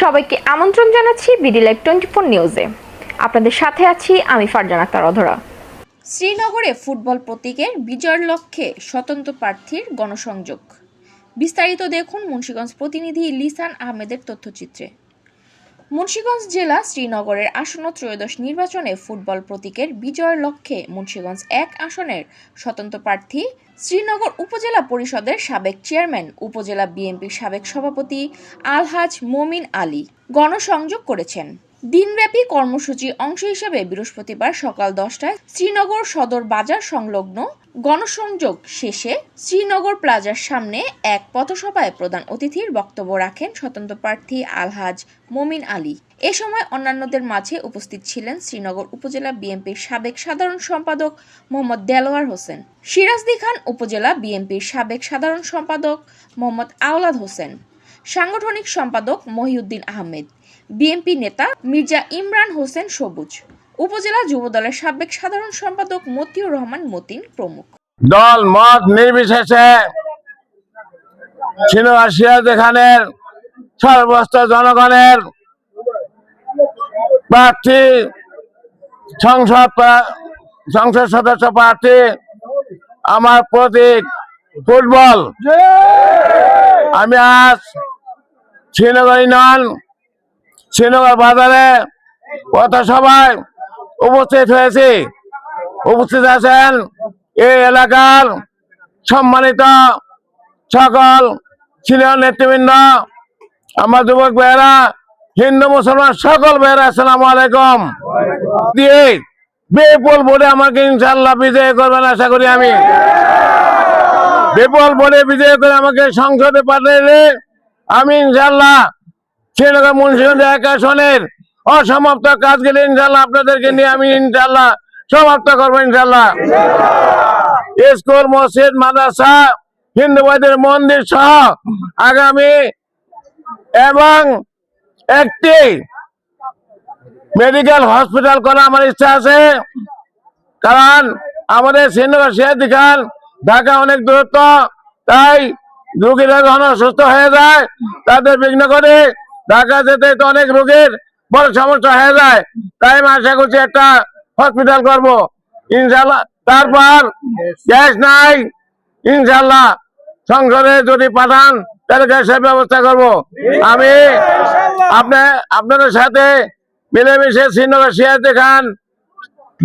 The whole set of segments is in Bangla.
সবাইকে আমন্ত্রণ জানাচ্ছি বিডি লাইভ 24 নিউজে। আপনাদের সাথে আছি আমি ফারজানা আক্তার অধরা। শ্রীনগরে ফুটবল প্রতীকের বিজয়ের লক্ষ্যে স্বতন্ত্র প্রার্থীর গণসংযোগ। বিস্তারিত দেখুন মুন্সিগঞ্জ প্রতিনিধি লিসান আহমেদের তথ্যচিত্রে। মুন্সিগঞ্জ জেলা শ্রীনগরের আসন্ন ত্রয়োদশ নির্বাচনে ফুটবল প্রতীকের বিজয়ের লক্ষ্যে মুন্সিগঞ্জ 1 আসনের স্বতন্ত্র প্রার্থী শ্রীনগর উপজেলা পরিষদের সাবেক চেয়ারম্যান, উপজেলা বিএনপির সাবেক সভাপতি আলহাজ মমিন আলী গণসংযোগ করেছেন। দিনব্যাপী কর্মসূচির অংশ হিসেবে বৃহস্পতিবার সকাল 10টায় শ্রীনগর সদর বাজার সংলগ্ন গণসংযোগ শেষে শ্রীনগর প্লাজার সামনে এক পথসভায় প্রধান অতিথির বক্তব্য রাখেন স্বতন্ত্র প্রার্থী আলহাজ মমিন আলী। এ সময় অন্যান্যদের মাঝে উপস্থিত ছিলেন শ্রীনগর উপজেলা বিএনপির সাবেক সাধারণ সম্পাদক মোহাম্মদ দেলোয়ার হোসেন, সিরাজদি খান উপজেলা বিএনপির সাবেক সাধারণ সম্পাদক মোহাম্মদ আওলাদ হোসেন, সাংগঠনিক সম্পাদক মহিউদ্দিন আহমেদ, বিএনপি নেতা মির্জা ইমরান হোসেন সবুজ, উপজেলা যুবদলের সাবেক সাধারণ সম্পাদক মতিউর রহমান মতিন প্রমুখ। দল মত নির্বিশেষে সিরাজখানের সর্বস্ত জনগণের প্রার্থী সংসদ সদস্য প্রার্থী আমার প্রতীক ফুটবল। আমি আজ শ্রীনগর ইউনিয়ন শ্রীনগর বাজারে পথসভায় উপস্থিত হয়েছি। উপস্থিত আছেন এই এলাকার সম্মানিত সকল সিনিয়র নেতৃবৃন্দ, আমার যুবক ভাইয়েরা, হিন্দু মুসলমান সকল ভাইয়েরা, আসসালামু আলাইকুম। দিয়ে বিপুল ভোটে আমাকে ইনশাআল্লাহ বিজয় করবেন আশা করি। আমি বিপুল ভোটে বিজয় করে আমাকে সংসদে পাঠাইলে আমি ইনশাআল্লাহ শ্রীনগর মুন্সিগঞ্জ 1 আসনের অসমাপ্ত কাজগুলি ইনশাআল্লাহ আপনাদেরকে নিয়ে আমি ইনশাআল্লাহ সমাপ্ত করবো ইনশাআল্লাহ। স্কুল, মসজিদ, মাদ্রাসা, হিন্দু ভাইদের মন্দির সহ আগামী এবং একটি মেডিকেল হসপিটাল করা আমার ইচ্ছা আছে। কারণ আমাদের শ্রীনগর সিরাজদি খান ঢাকা অনেক দূরত্ব, তাই রোগীরা যখন অসুস্থ হয়ে যায় তাদের বিঘ্ন করে ঢাকা যেতে তো অনেক রোগীর বড় সমস্যা হয়ে যায়। তাই আমি আশা করছি একটা হসপিটাল করবো ইনশাল্লাহ। তারপর গ্যাস নাই ইনশাল্লাহ, সংসদে যদি পাঠান তাহলে গ্যাসের ব্যবস্থা করব। আমি আপনাদের সাথে মিলেমিশে শ্রীনগর সিরাজদি খান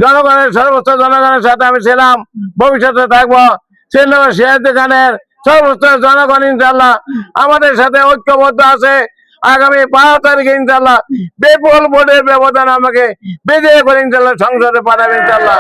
জনগণের সর্বোচ্চ জনগণের সাথে আমি ছিলাম, ভবিষ্যতে থাকবো। শ্রীনগর সিরাজদি খানের সর্বোচ্চ জনগণ ইনশাল্লাহ আমাদের সাথে ঐক্যবদ্ধ আছে। আগামী 12 তারিখে ইনশাল্লাহ বিপুল ভোটের ব্যবধান আমাকে বিজয় করে ইনশাল্লাহ সংসদে পাঠাবেন ইনশাল্লাহ।